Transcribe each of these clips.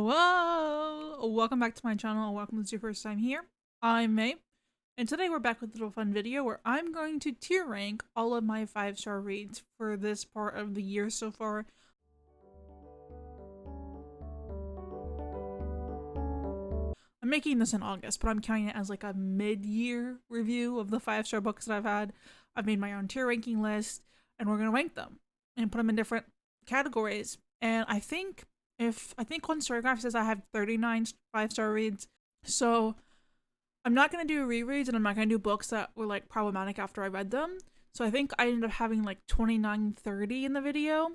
Hello! Welcome back to my channel, and welcome if it's your first time here. I'm May, and today we're back with a little fun video where I'm going to tier rank all of my 5-star reads for this part of the year so far. I'm making this in August, but I'm counting it as like a mid-year review of the 5-star books that I've had. I've made my own tier ranking list, and we're going to rank them and put them in different categories. And I think on Storygraph says I have 39 5-star reads, so I'm not going to do rereads, and I'm not going to do books that were like problematic after I read them. So I think I ended up having like 29, 30 in the video.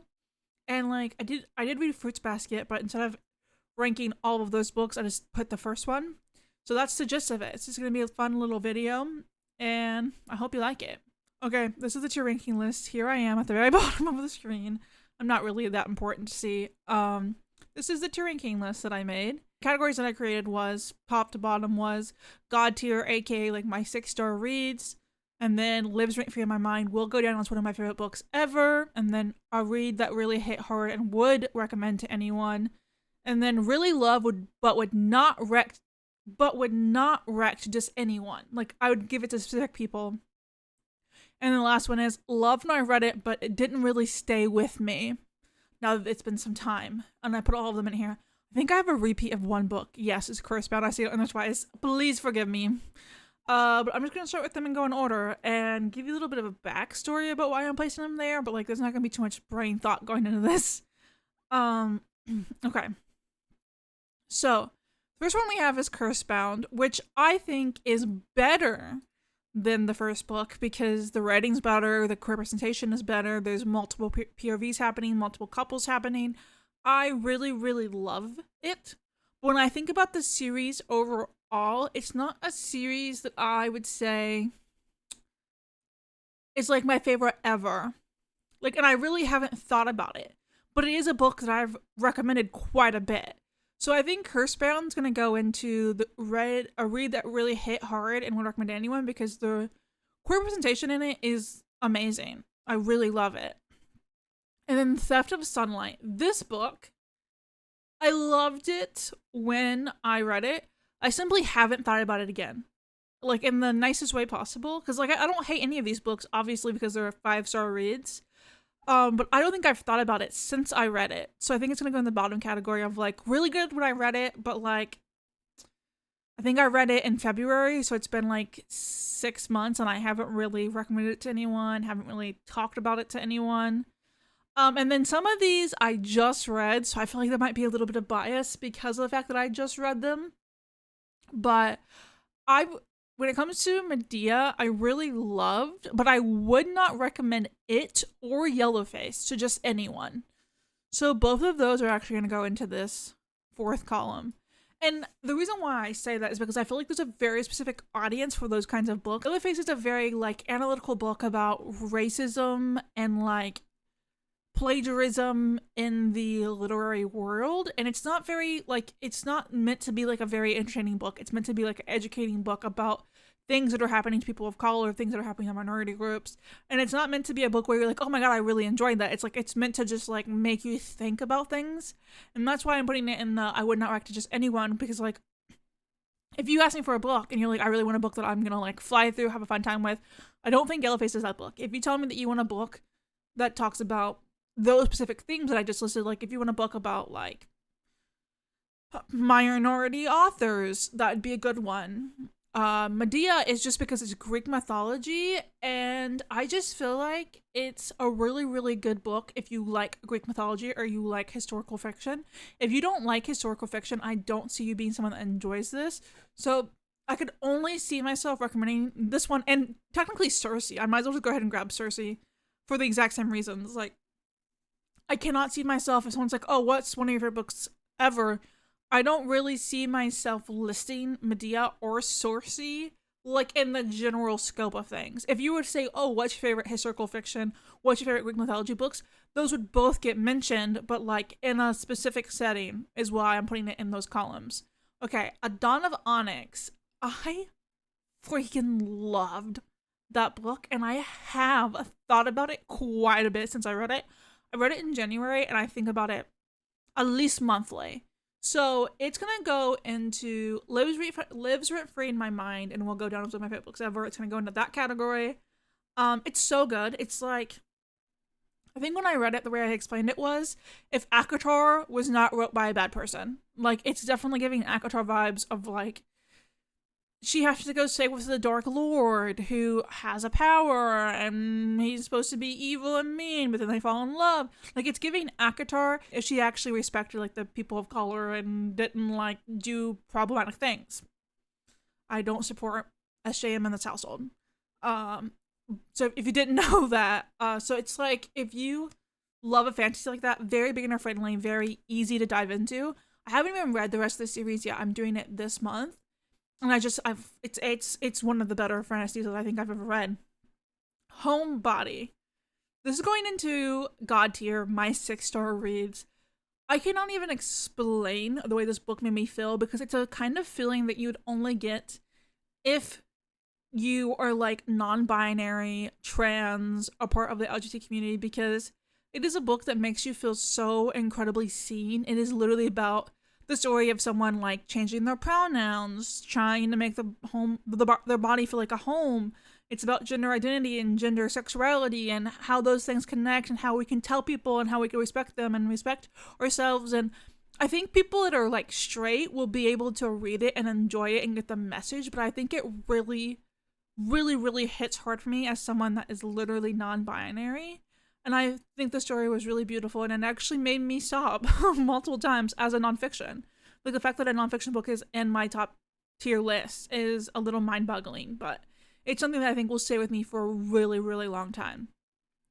And like I did read Fruits Basket, but instead of ranking all of those books, I just put the first one. So that's the gist of it. It's just going to be a fun little video, and I hope you like it. Okay, this is the tier ranking list. Here I am at the very bottom of the screen. I'm not really that important to see. This is the tier ranking list that I made. Categories that I created was, top to bottom was God tier, aka like my 6-star reads, and then lives rent free in my mind, will go down as one of my favorite books ever, and then a read that really hit hard and would recommend to anyone, and then really love but would not wreck to just anyone. Like I would give it to specific people. And then the last one is loved when I read it, but it didn't really stay with me. Now that it's been some time, and I put all of them in here. I think I have a repeat of one book. Yes, it's Cursebound. I see it on the twice. Please forgive me. But I'm just gonna start with them and go in order and give you a little bit of a backstory about why I'm placing them there. But like, there's not gonna be too much brain thought going into this. Okay. So, first one we have is Cursebound, which I think is better than the first book because the writing's better, the representation is better, there's multiple POVs happening, multiple couples happening. I really, really love it. When I think about the series overall, it's not a series that I would say is like my favorite ever. Like, and I really haven't thought about it, but it is a book that I've recommended quite a bit. So I think Cursebound's going to go into a read that really hit hard and would recommend to anyone because the queer representation in it is amazing. I really love it. And then Theft of Sunlight. This book, I loved it when I read it. I simply haven't thought about it again. Like in the nicest way possible. Because like I don't hate any of these books, obviously, because they're 5-star reads. But I don't think I've thought about it since I read it. So I think it's going to go in the bottom category of like really good when I read it, but like I think I read it in February, so it's been like 6 months and I haven't really recommended it to anyone, haven't really talked about it to anyone. And then some of these I just read, so I feel like there might be a little bit of bias because of the fact that I just read them. But when it comes to Radiyah, I really loved, but I would not recommend it or Yellowface to just anyone. So both of those are actually going to go into this 4th column. And the reason why I say that is because I feel like there's a very specific audience for those kinds of books. Yellowface is a very like analytical book about racism and like plagiarism in the literary world, and it's not very like, it's not meant to be like a very entertaining book. It's meant to be like an educating book about things that are happening to people of color, things that are happening to minority groups. And it's not meant to be a book where you're like, oh my god, I really enjoyed that. It's like, it's meant to just like make you think about things. And that's why I'm putting it in the I would not recommend to just anyone, because like if you ask me for a book and you're like, I really want a book that I'm gonna like fly through, have a fun time with, I don't think Yellowface is that book. If you tell me that you want a book that talks about those specific things that I just listed, like if you want a book about like minority authors, that would be a good one. Radiyah is just because it's Greek mythology, and I just feel like it's a really, really good book if you like Greek mythology or you like historical fiction. If you don't like historical fiction, I don't see you being someone that enjoys this. So I could only see myself recommending this one, and technically Circe. I might as well just go ahead and grab Circe for the exact same reasons. Like, I cannot see myself if someone's like, oh, what's one of your favorite books ever? I don't really see myself listing Radiyah or Circe like in the general scope of things. If you were to say, oh, what's your favorite historical fiction? What's your favorite Greek mythology books? Those would both get mentioned, but like in a specific setting is why I'm putting it in those columns. Okay, A Dawn of Onyx. I freaking loved that book, and I have thought about it quite a bit since I read it. I read it in January, and I think about it at least monthly. So it's gonna go into lives rent free in my mind, and will go down as one of my favorite books ever. It's gonna go into that category. It's so good. It's like, I think when I read it, the way I explained it was, if ACOTAR was not wrote by a bad person. Like, it's definitely giving ACOTAR vibes of like, she has to go stay with the Dark Lord who has a power and he's supposed to be evil and mean, but then they fall in love. Like, it's giving ACOTAR if she actually respected like the people of color and didn't like do problematic things. I don't support SJM in this household. Um, so if you didn't know that, so it's like, if you love a fantasy like that, very beginner friendly, very easy to dive into. I haven't even read the rest of the series yet. I'm doing it this month, and it's one of the better fantasies that I think I've ever read. Homebody. This is going into God tier, my 6-star reads. I cannot even explain the way this book made me feel, because it's a kind of feeling that you would only get if you are like non-binary, trans, a part of the LGBT community, because it is a book that makes you feel so incredibly seen. It is literally about the story of someone like changing their pronouns, trying to make their body feel like a home. It's about gender identity and gender sexuality and how those things connect and how we can tell people and how we can respect them and respect ourselves. And I think people that are like straight will be able to read it and enjoy it and get the message, but I think it really, really, really hits hard for me as someone that is literally non-binary. And I think the story was really beautiful, and it actually made me sob multiple times as a nonfiction. Like, the fact that a nonfiction book is in my top tier list is a little mind-boggling, but it's something that I think will stay with me for a really, really long time.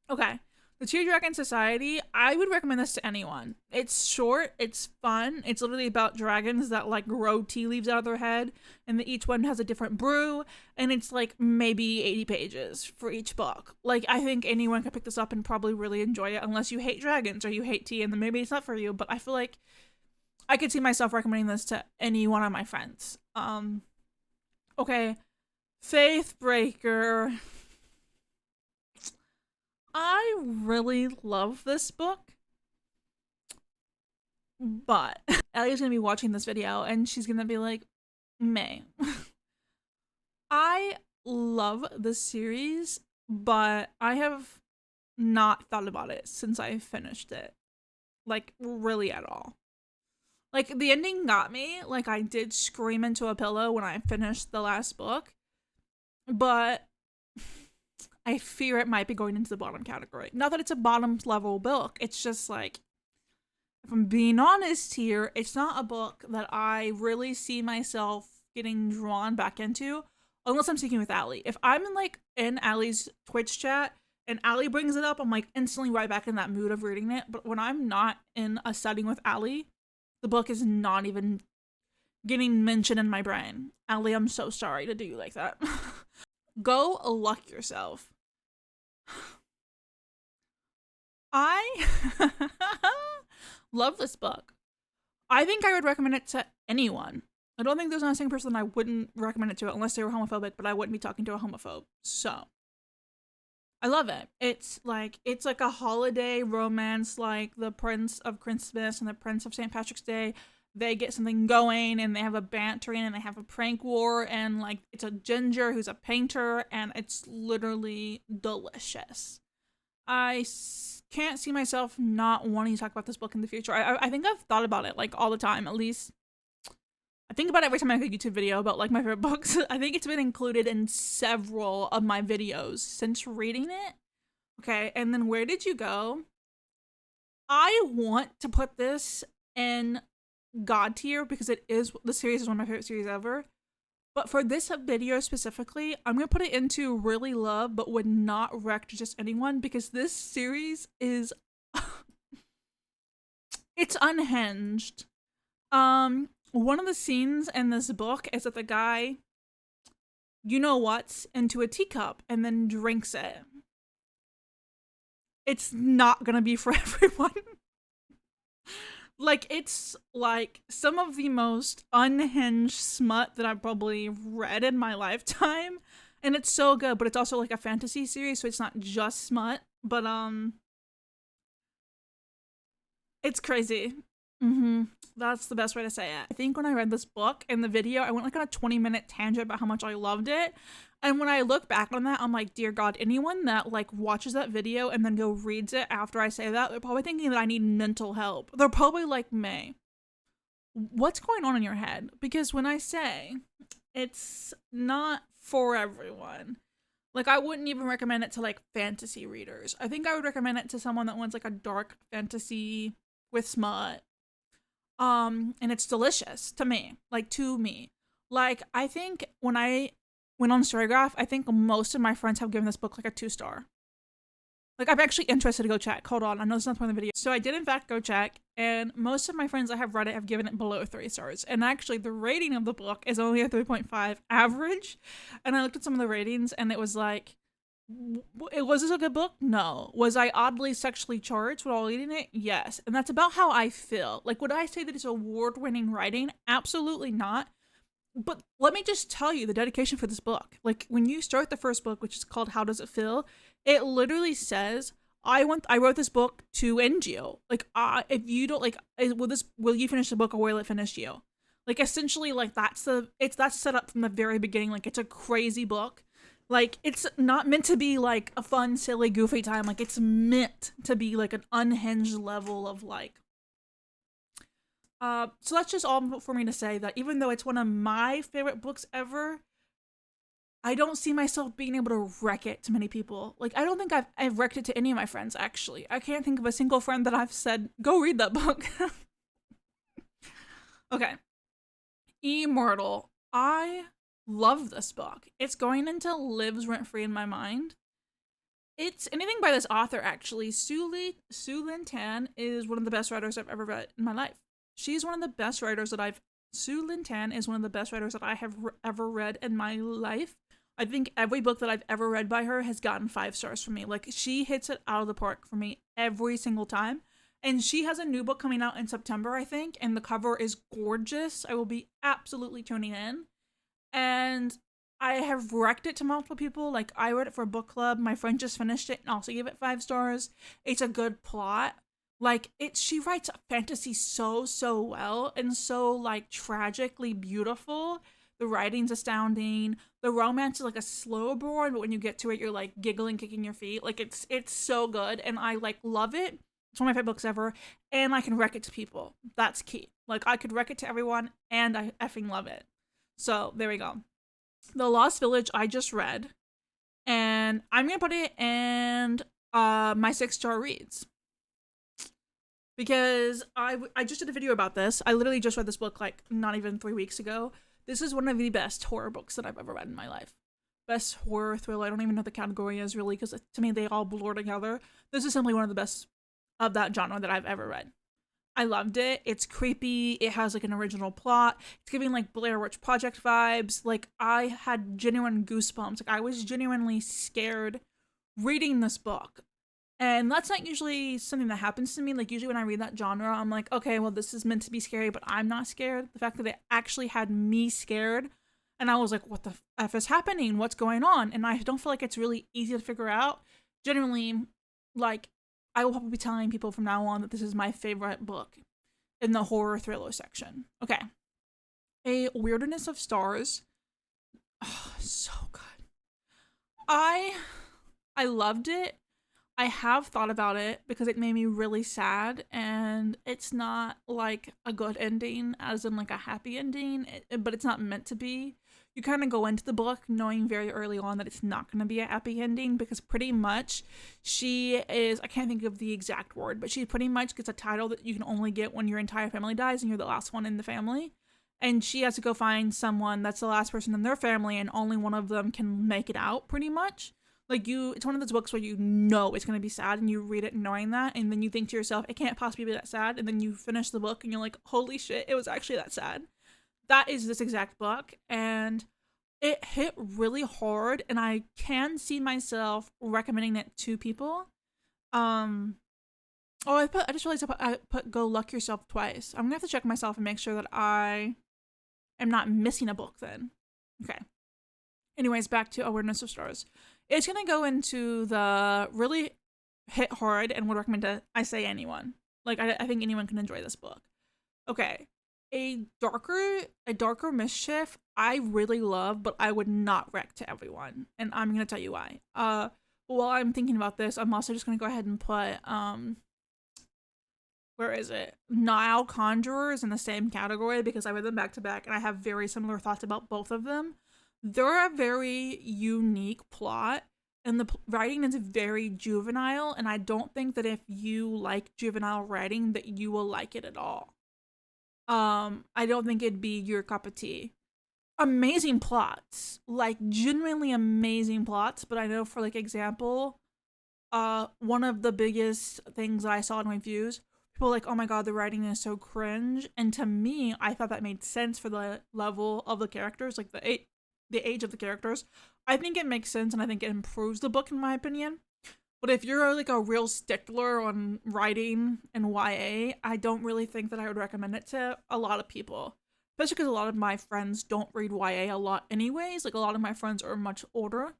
Okay, the Tear Dragon Society, I would recommend this to anyone. It's short, it's fun, it's literally about dragons that like grow tea leaves out of their head, and each one has a different brew, and it's like maybe 80 pages for each book. Like, I think anyone could pick this up and probably really enjoy it, unless you hate dragons or you hate tea, and then maybe it's not for you, but I feel like I could see myself recommending this to any one of my friends. Okay, Faithbreaker. I really love this book, but Ellie's gonna be watching this video and she's gonna be like, May. I love this series, but I have not thought about it since I finished it. Like, really at all. Like, the ending got me. Like, I did scream into a pillow when I finished the last book, but I fear it might be going into the bottom category. Not that it's a bottom level book. It's just like, if I'm being honest here, it's not a book that I really see myself getting drawn back into unless I'm speaking with Allie. If I'm in Allie's Twitch chat and Allie brings it up, I'm like instantly right back in that mood of reading it. But when I'm not in a setting with Allie, the book is not even getting mentioned in my brain. Allie, I'm so sorry to do you like that. Go luck yourself. I love this book. I think I would recommend it to anyone. I don't think there's not a single person I wouldn't recommend it to unless they were homophobic, but I wouldn't be talking to a homophobe. So I love it. It's like a holiday romance, like the Prince of Christmas and the Prince of St. Patrick's Day. They get something going and they have a bantering and they have a prank war, and like it's a ginger who's a painter, and it's literally delicious. I can't see myself not wanting to talk about this book in the future. I think I've thought about it like all the time. At least I think about it every time I make a YouTube video about like my favorite books. I think it's been included in several of my videos since reading it. Okay, and then Where Did You Go? I want to put this in God tier because the series is one of my favorite series ever. But for this video specifically, I'm going to put it into really love, but would not rec to just anyone, because this series is, it's unhinged. One of the scenes in this book is that the guy, you know what's, into a teacup and then drinks it. It's not going to be for everyone. Like, it's like some of the most unhinged smut that I've probably read in my lifetime, and it's so good. But it's also like a fantasy series, so it's not just smut, but it's crazy. Mm-hmm. That's the best way to say it. I think when I read this book in the video, I went like on a 20-minute tangent about how much I loved it. And when I look back on that, I'm like, dear God, anyone that like watches that video and then go reads it after I say that, they're probably thinking that I need mental help. They're probably like, May, what's going on in your head? Because when I say it's not for everyone, like I wouldn't even recommend it to like fantasy readers. I think I would recommend it to someone that wants like a dark fantasy with smut. And it's delicious to me. Like to me. Like I think when I went on Storygraph, I think most of my friends have given this book like a 2-star. Like I'm actually interested to go check. Hold on, I know it's not part of the video. So I did in fact go check, and most of my friends that have read it have given it below 3 stars. And actually the rating of the book is only a 3.5 average. And I looked at some of the ratings and it was like, was this a good book? No. Was I oddly sexually charged while reading it? Yes. And that's about how I feel. Like, would I say that it's award-winning writing? Absolutely not. But let me just tell you the dedication for this book. Like, when you start the first book, which is called How Does It Feel? It literally says, I wrote this book to end you. Like, if you don't like, will you finish the book or will it finish you? Like, essentially, like that's set up from the very beginning. Like, it's a crazy book. Like, it's not meant to be like a fun, silly, goofy time. Like, it's meant to be like an unhinged level of like. So that's just all for me to say that even though it's one of my favorite books ever, I don't see myself being able to wreck it to many people. Like, I don't think I've wrecked it to any of my friends, actually. I can't think of a single friend that I've said, go read that book. Okay. Immortal. I love this book. It's going into lives rent-free in my mind. It's anything by this author, actually. Su Lin Tan is one of the best writers I've ever read in my life. She's one of the best writers that Su Lin Tan is one of the best writers that I have ever read in my life. I think every book that I've ever read by her has gotten 5 stars from me. Like, she hits it out of the park for me every single time. And she has a new book coming out in September, I think, and the cover is gorgeous. I will be absolutely tuning in. And I have wrecked it to multiple people. Like, I read it for a book club. My friend just finished it and also gave it 5 stars. It's a good plot. Like, she writes fantasy so well and so, like, tragically beautiful. The writing's astounding. The romance is, like, a slow burn, but when you get to it, you're, like, giggling, kicking your feet. Like, it's so good, and I, like, love it. It's one of my favorite books ever, and I can rec it to people. That's key. Like, I could rec it to everyone, and I effing love it. So, there we go. The Lost Village I just read, and I'm gonna put it in my 6-star reads. Because I just did a video about this. I literally just read this book like not even 3 weeks ago. This is one of the best horror books that I've ever read in my life. Best horror thriller. I don't even know what the category is really, because to me they all blur together. This is simply one of the best of that genre that I've ever read. I loved it. It's creepy. It has like an original plot. It's giving like Blair Witch Project vibes. Like, I had genuine goosebumps. Like, I was genuinely scared reading this book. And that's not usually something that happens to me. Like, usually when I read that genre, I'm like, okay, well, this is meant to be scary, but I'm not scared. The fact that it actually had me scared, and I was like, what the F is happening? What's going on? And I don't feel like it's really easy to figure out. Generally, like, I will probably be telling people from now on that this is my favorite book in the horror thriller section. Okay. A Wilderness of Stars. Oh, so good. I loved it. I have thought about it because it made me really sad, and it's not like a good ending, as in like a happy ending, but it's not meant to be. You kind of go into the book knowing very early on that it's not going to be a happy ending, because pretty much she is, I can't think of the exact word, but she pretty much gets a title that you can only get when your entire family dies and you're the last one in the family. And she has to go find someone that's the last person in their family, and only one of them can make it out, pretty much. Like, it's one of those books where you know it's going to be sad, and you read it knowing that, and then you think to yourself, it can't possibly be that sad, and then you finish the book, and you're like, holy shit, it was actually that sad. That is this exact book, and it hit really hard, and I can see myself recommending it to people. I just realized I put Go Luck Yourself twice. I'm going to have to check myself and make sure that I am not missing a book then. Okay. Anyways, back to Awareness of Stars. It's going to go into the really hit hard and would recommend to, I say, anyone. Like, I think anyone can enjoy this book. Okay. A darker mischief I really love, but I would not rec to everyone. And I'm gonna tell you why. While I'm thinking about this, I'm also just gonna go ahead and put where is it? Nile Conjurers in the same category because I read them back to back and I have very similar thoughts about both of them. They're a very unique plot and the writing is very juvenile, and I don't think that if you like juvenile writing that you will like it at all. I don't think it'd be your cup of tea. Amazing plots, like genuinely amazing plots, but I know for like example, one of the biggest things that I saw in reviews, people were like, oh my god, the writing is so cringe. And to me, I thought that made sense for the level of the characters, like the age of the characters. I think it makes sense and I think it improves the book in my opinion. But if you're like a real stickler on writing and YA, I don't really think that I would recommend it to a lot of people. Especially because a lot of my friends don't read YA a lot anyways. Like a lot of my friends are much older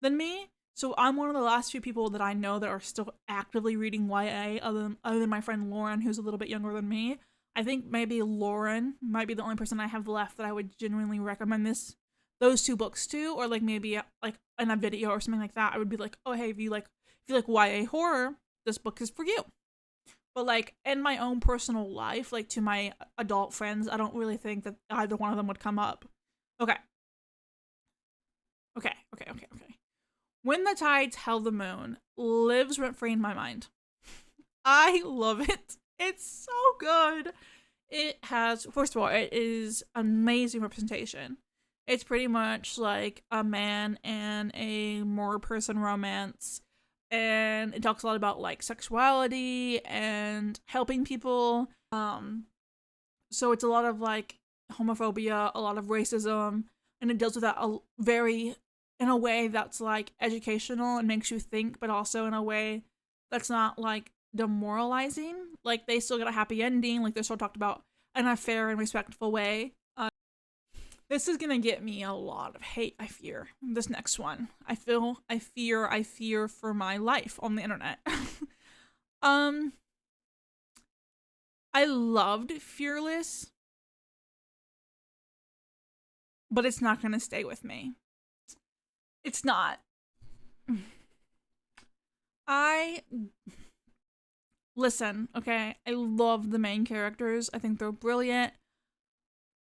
than me. So I'm one of the last few people that I know that are still actively reading YA other than my friend Lauren, who's a little bit younger than me. I think maybe Lauren might be the only person I have left that I would genuinely recommend those two books to, or like maybe like in a video or something like that. I would be like, oh hey, if you like YA horror, this book is for you. But like in my own personal life, like to my adult friends, I don't really think that either one of them would come up. Okay. Okay. When the Tides Held the Moon lives rent free in my mind. I love it. It's so good. It has, first of all, it is amazing representation. It's pretty much like a man and a more person romance. And it talks a lot about like sexuality and helping people. So it's a lot of like homophobia, a lot of racism, and it deals with that very in a way that's like educational and makes you think, but also in a way that's not like demoralizing. Like they still get a happy ending, like they're still talked about in a fair and respectful way. This is gonna get me a lot of hate, I fear. This next one. I fear for my life on the internet. um, I loved Fearless, but it's not gonna stay with me. It's not. I listen, okay? I love the main characters. I think they're brilliant,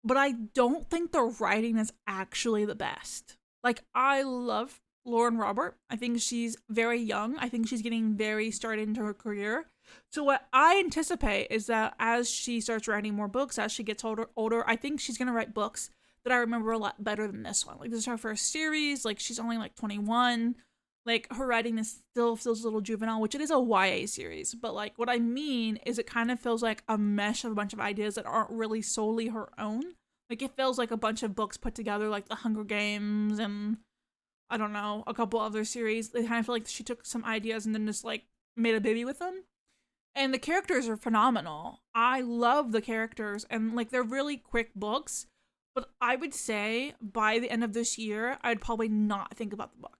but I don't think the writing is actually the best. Like I love Lauren Robert. I think she's very young. I think she's getting very started into her career. So what I anticipate is that as she starts writing more books, as she gets older, I think she's gonna write books that I remember a lot better than this one. Like this is her first series. Like she's only like 21. Like her writing is still feels a little juvenile, which it is a YA series. But like what I mean is it kind of feels like a mesh of a bunch of ideas that aren't really solely her own. Like it feels like a bunch of books put together, like The Hunger Games and I don't know, a couple other series. They kind of feel like she took some ideas and then just like made a baby with them. And the characters are phenomenal. I love the characters and like they're really quick books. But I would say by the end of this year, I'd probably not think about the book.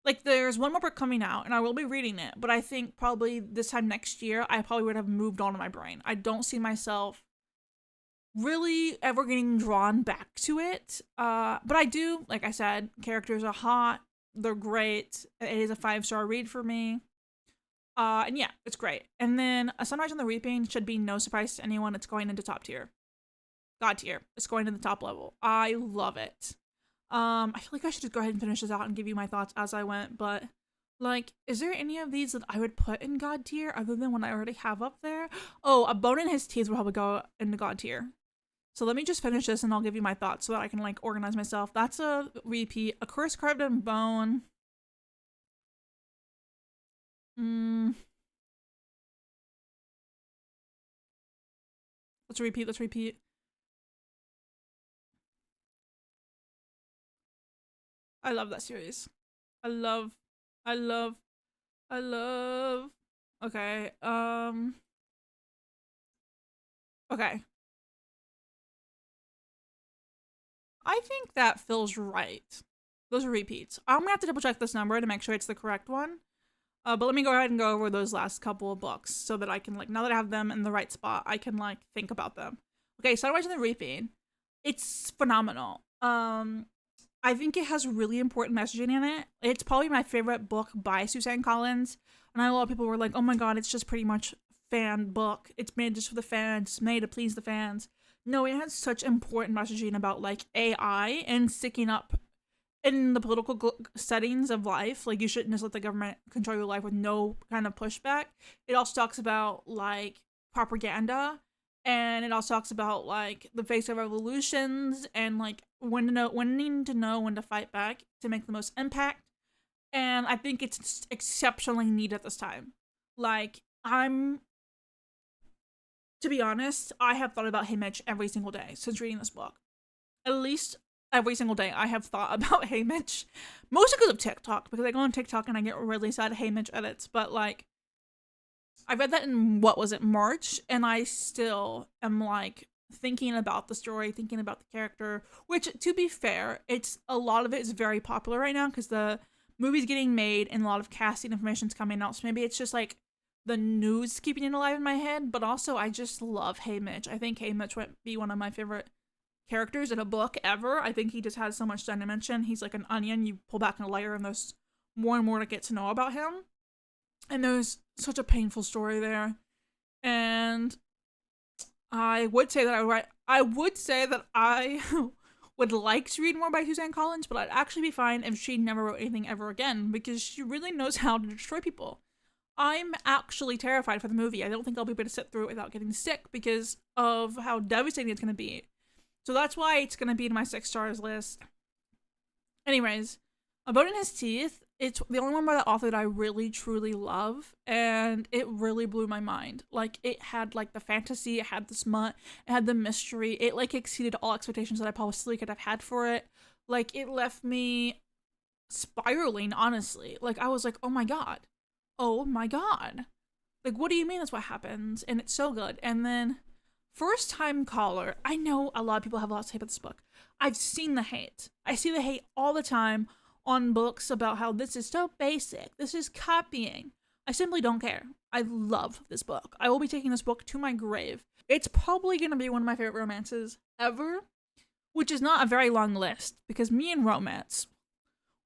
Like there's one more book coming out and I will be reading it, but I think probably this time next year, I probably would have moved on in my brain. I don't see myself really ever getting drawn back to it. But I do, like I said, characters are hot. They're great. It is a 5-star read for me. And yeah, it's great. And then A Sunrise on the Reaping should be no surprise to anyone. It's going into top tier. God tier. It's going to the top level. I love it. I feel like I should just go ahead and finish this out and give you my thoughts as I went, but like, is there any of these that I would put in God tier other than what I already have up there? Oh, A Bone in His Teeth would probably go into God tier. So let me just finish this and I'll give you my thoughts so that I can like organize myself. That's a repeat. A Curse Carved in Bone. Let's repeat. I love that series. I love, I love, I love. Okay. Okay. I think that feels right. Those are repeats. I'm gonna have to double check this number to make sure it's the correct one. But let me go ahead and go over those last couple of books so that I can like now that I have them in the right spot, I can like think about them. Okay, started watching The Reaping. It's phenomenal. I think it has really important messaging in it. It's probably my favorite book by Suzanne Collins. And I know a lot of people were like, oh my god, it's just pretty much fan book. It's made just for the fans. It's made to please the fans. No, it has such important messaging about like AI and sticking up in the political settings of life. Like, you shouldn't just let the government control your life with no kind of pushback. It also talks about like propaganda, and it also talks about like the face of revolutions and like when to know when to fight back to make the most impact. And I think it's exceptionally neat at this time. Like, to be honest, I have thought about Hey Mitch every single day since reading this book. At least every single day I have thought about Hey Mitch. Mostly because of TikTok, because I go on TikTok and I get really sad Hey Mitch edits. But like, I read that in, what was it, March? And I still am like thinking about the story, thinking about the character, which, to be fair, a lot of it is very popular right now because the movie's getting made and a lot of casting information's coming out. So maybe it's just like the news keeping it alive in my head, but also I just love Hey Mitch. I think Hey Mitch would be one of my favorite characters in a book ever. I think he just has so much dimension. He's like an onion. You pull back a layer and there's more and more to get to know about him. And there's such a painful story there. And I would say that I would like to read more by Suzanne Collins, but I'd actually be fine if she never wrote anything ever again, because she really knows how to destroy people. I'm actually terrified for the movie. I don't think I'll be able to sit through it without getting sick because of how devastating it's going to be. So that's why it's going to be in my 6 stars list. Anyways, A Bone in His Teeth, it's the only one by the author that I really, truly love, and it really blew my mind. Like, it had, like, the fantasy, it had the smut, it had the mystery, it, like, exceeded all expectations that I possibly could have had for it. Like, it left me spiraling, honestly. Like, I was like, oh my god. Oh my god. Like, what do you mean that's what happens? And it's so good. And then, First Time Caller. I know a lot of people have a lot to say about this book. I've seen the hate. I see the hate all the time on books about how this is so basic. This is copying. I simply don't care. I love this book. I will be taking this book to my grave. It's probably going to be one of my favorite romances ever, which is not a very long list, because me and romance,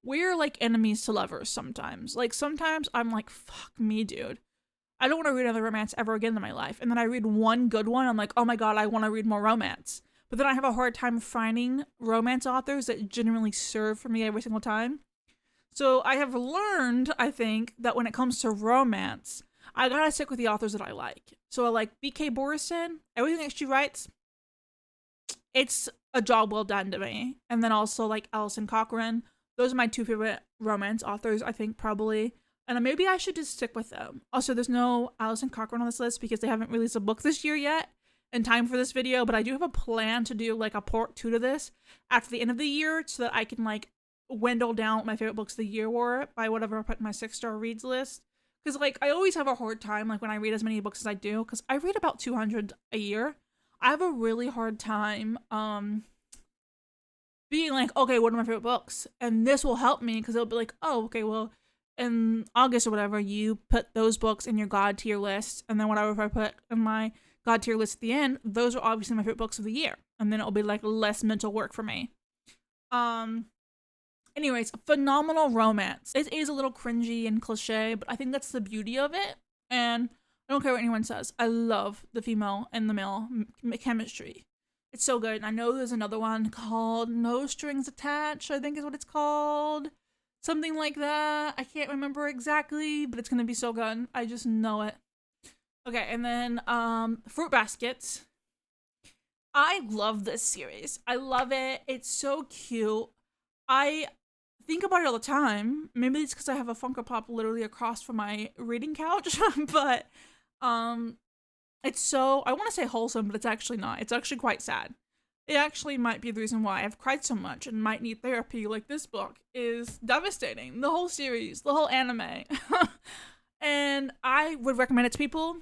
we're like enemies to lovers sometimes. Like, sometimes I'm like, fuck me, dude. I don't want to read another romance ever again in my life. And then I read one good one, I'm like, oh my god, I want to read more romance. But then I have a hard time finding romance authors that genuinely serve for me every single time. So I have learned, I think, that when it comes to romance, I gotta stick with the authors that I like. So I like B.K. Borison. Everything that she writes, it's a job well done to me. And then also like Alison Cochrane. Those are my 2 favorite romance authors, I think, probably. And maybe I should just stick with them. Also, there's no Alison Cochrane on this list because they haven't released a book this year yet in time for this video, but I do have a plan to do like a part 2 to this after the end of the year so that I can like dwindle down what my favorite books of the year were by whatever I put in my 6-star reads list. Because like, I always have a hard time like when I read as many books as I do, because I read about 200 a year. I have a really hard time being like, okay, what are my favorite books? And this will help me because it'll be like, oh, okay, well, in August or whatever, you put those books in your God tier list, and then whatever I put in my God tier list at the end, those are obviously my favorite books of the year, and then it'll be like less mental work for me. Anyways, phenomenal romance. It is a little cringy and cliche, but I think that's the beauty of it, and I don't care what anyone says. I love the female and the male chemistry. It's so good. And I know there's another one called No Strings Attached, I think is what it's called. Something like that. I can't remember exactly, but it's gonna be so good. I just know it. Okay, and then Fruit Baskets. I love this series. I love it. It's so cute. I think about it all the time. Maybe it's because I have a Funko Pop literally across from my reading couch, but it's so, I want to say wholesome, but it's actually not. It's actually quite sad. It actually might be the reason why I've cried so much and might need therapy. Like, this book is devastating. The whole series, the whole anime. And I would recommend it to people,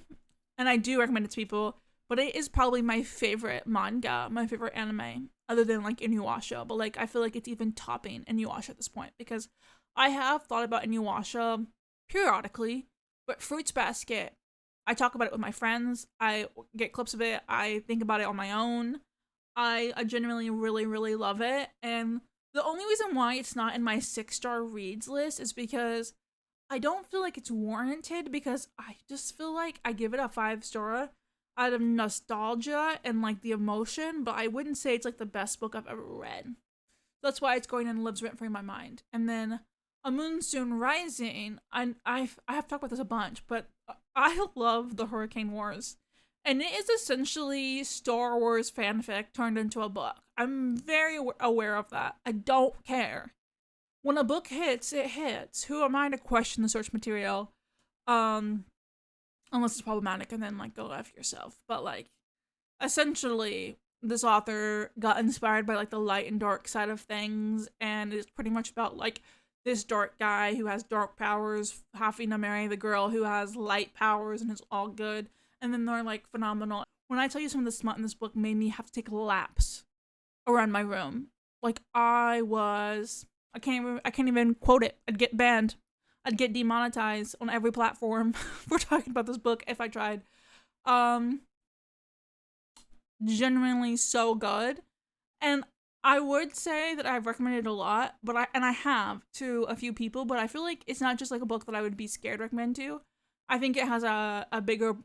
and I do recommend it to people, but it is probably my favorite manga, my favorite anime, other than like Inuyasha. But like, I feel like it's even topping Inuyasha at this point, because I have thought about Inuyasha periodically, but Fruits Basket I talk about it with my friends. I get clips of it. I think about it on my own. I genuinely really, really love it. And the only reason why it's not in my 6-star reads list is because I don't feel like it's warranted, because I just feel like I give it a 5-star out of nostalgia and like the emotion, but I wouldn't say it's like the best book I've ever read. That's why it's going and lives rent free in my mind. And then A Moon Soon Rising, I have talked about this a bunch, but I love the Hurricane Wars. And it is essentially Star Wars fanfic turned into a book. I'm very aware of that. I don't care. When a book hits, it hits. Who am I to question the source material? Unless it's problematic, and then like go F yourself. But like, essentially, this author got inspired by like the light and dark side of things, and it's pretty much about like this dark guy who has dark powers having to marry the girl who has light powers, and it's all good. And then they're like phenomenal. When I tell you some of the smut in this book made me have to take laps around my room. Like I can't even quote it. I'd get banned. I'd get demonetized on every platform for talking about this book if I tried. Genuinely so good. And I would say that I've recommended it a lot, but I have to a few people, but I feel like it's not just like a book that I would be scared to recommend to. I think it has a bigger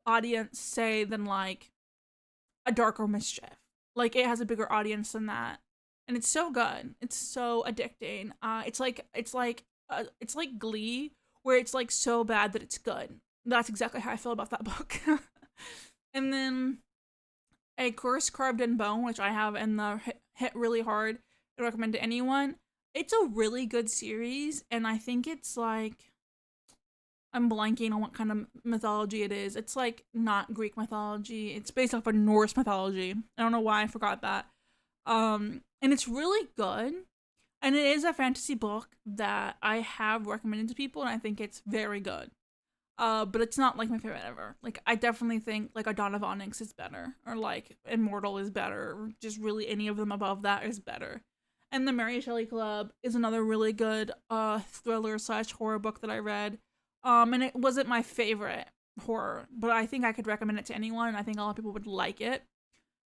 audience, say, than like A Darker Mischief. Like it has a bigger audience than that. And it's so good. It's so addicting. It's like Glee, where it's like so bad that it's good. That's exactly how I feel about that book. And then A Curse Carved in Bone, which I have in the hit really hard to recommend to anyone. It's a really good series, and I think it's like, I'm blanking on what kind of mythology it is. It's like not Greek mythology. It's based off of Norse mythology. I don't know why I forgot that. And it's really good. And it is a fantasy book that I have recommended to people, and I think it's very good. But it's not like my favorite ever. Like I definitely think like A Dawn of Onyx is better, or like Immortal is better, or just really any of them above that is better. And The Mary Shelley Club is another really good thriller / horror book that I read. And it wasn't my favorite horror, but I think I could recommend it to anyone, and I think a lot of people would like it.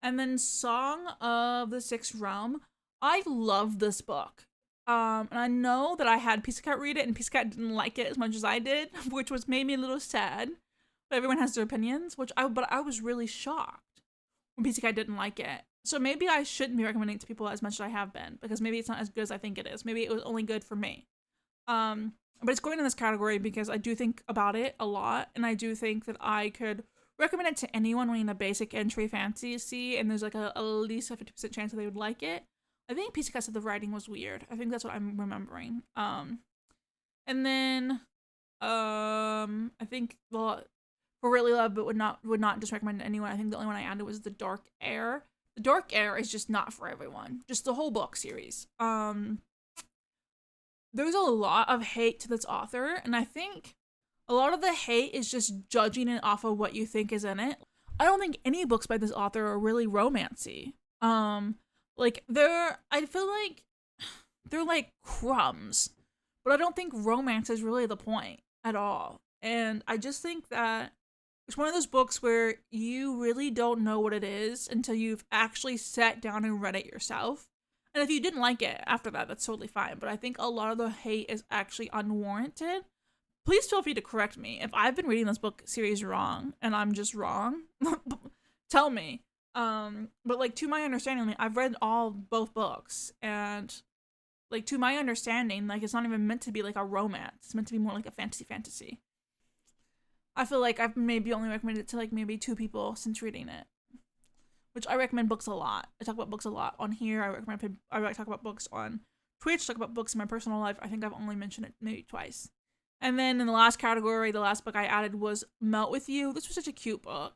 And then Song of the Sixth Realm. I love this book. And I know that I had Pizza Cat read it, and Pizza Cat didn't like it as much as I did, which was made me a little sad. But everyone has their opinions, but I was really shocked when Pizza Cat didn't like it. So maybe I shouldn't be recommending it to people as much as I have been, because maybe it's not as good as I think it is. Maybe it was only good for me. But it's going in this category because I do think about it a lot, and I do think that I could recommend it to anyone wanting a basic entry fantasy, and there's like at least a 50% chance that they would like it. I think Pizza Cat said the writing was weird. I think that's what I'm remembering. And then I think for Really Love But would not just recommend it to anyone. I think the only one I added was The Dark Air. The Dark Air is just not for everyone. Just the whole book series. There's a lot of hate to this author, and I think a lot of the hate is just judging it off of what you think is in it. I don't think any books by this author are really romancy. Like I feel like they're like crumbs, but I don't think romance is really the point at all. And I just think that it's one of those books where you really don't know what it is until you've actually sat down and read it yourself. And if you didn't like it after that, that's totally fine. But I think a lot of the hate is actually unwarranted. Please feel free to correct me. If I've been reading this book series wrong and I'm just wrong, tell me. But like, to my understanding, like, I've read both books, and like, to my understanding, like, it's not even meant to be like a romance. It's meant to be more like a fantasy. I feel like I've maybe only recommended it to like maybe 2 people since reading it. Which I recommend books a lot. I talk about books a lot on here. I talk about books on Twitch, talk about books in my personal life. I think I've only mentioned it maybe twice. And then in the last category, the last book I added was Melt With You. This was such a cute book,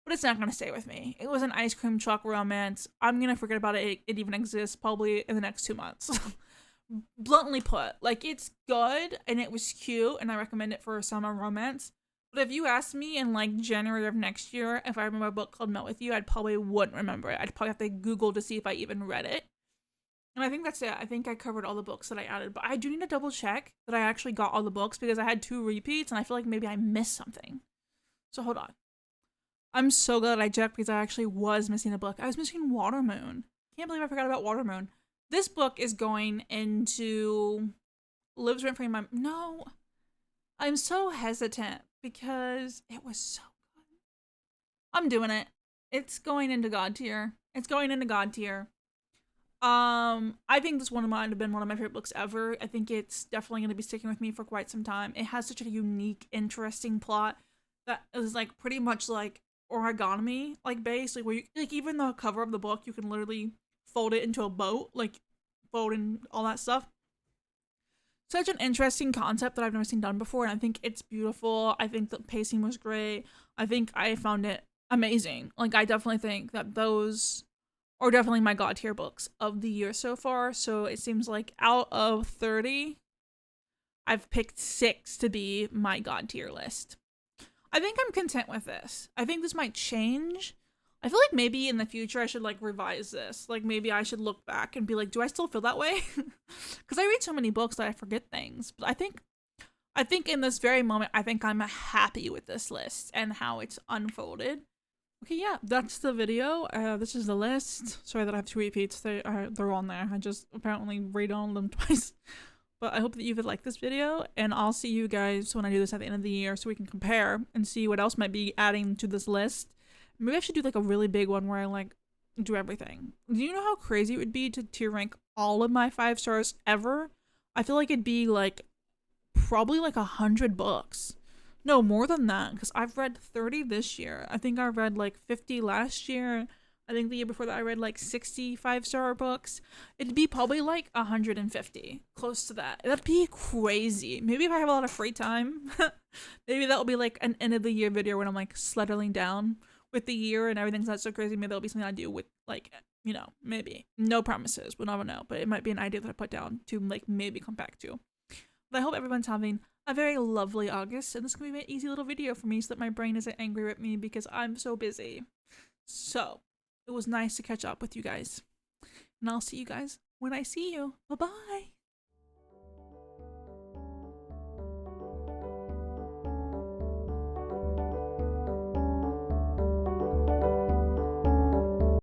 but it's not going to stay with me. It was an ice cream truck romance. I'm going to forget about it. It even exists probably in the next 2 months. Bluntly put, like, it's good and it was cute, and I recommend it for a summer romance. But if you asked me in like January of next year if I remember a book called Melt With You, I probably wouldn't remember it. I'd probably have to Google to see if I even read it. And I think that's it. I think I covered all the books that I added. But I do need to double check that I actually got all the books, because I had 2 repeats and I feel like maybe I missed something. So hold on. I'm so glad I checked because I actually was missing a book. I was missing Watermoon. Can't believe I forgot about Watermoon. This book is going into lives rent free in my no. I'm so hesitant because it was so good. I'm doing it. It's going into God tier. It's going into God tier. I think this one might have been one of my favorite books ever. I think it's definitely going to be sticking with me for quite some time. It has such a unique, interesting plot that is like pretty much like origami like based, like where you like even the cover of the book you can literally fold it into a boat, like fold and all that stuff. Such an interesting concept that I've never seen done before, and I think it's beautiful. I think the pacing was great. I think I found it amazing. Like I definitely think that those are definitely my god tier books of the year so far. So it seems like out of 30, I've picked 6 to be my god tier list. I think I'm content with this. I think this might change. I feel like maybe in the future I should like revise this. Like maybe I should look back and be like, do I still feel that way? Because I read so many books that I forget things. But I think in this very moment, I think I'm happy with this list and how it's unfolded. Okay, yeah, that's the video. This is the list. Sorry that I have 2 repeats. They're on there. I just apparently read on them twice. But I hope that you've liked this video, and I'll see you guys when I do this at the end of the year so we can compare and see what else might be adding to this list. Maybe I should do like a really big one where I like do everything. Do you know how crazy it would be to tier rank all of my 5 stars ever? I feel like it'd be like probably like 100 books. No, more than that, because I've read 30 this year. I think I read like 50 last year. I think the year before that I read like 65-star books. It'd be probably like 150, close to that. That'd be crazy. Maybe if I have a lot of free time, maybe that'll be like an end of the year video when I'm like settling down with the year and everything's not so crazy. Maybe that'll be something I do with like, you know, maybe. No promises, we'll never know. But it might be an idea that I put down to like maybe come back to. But I hope everyone's having a very lovely August, and this can be an easy little video for me so that my brain isn't angry with me because I'm so busy. So, it was nice to catch up with you guys. And I'll see you guys when I see you. Bye-bye.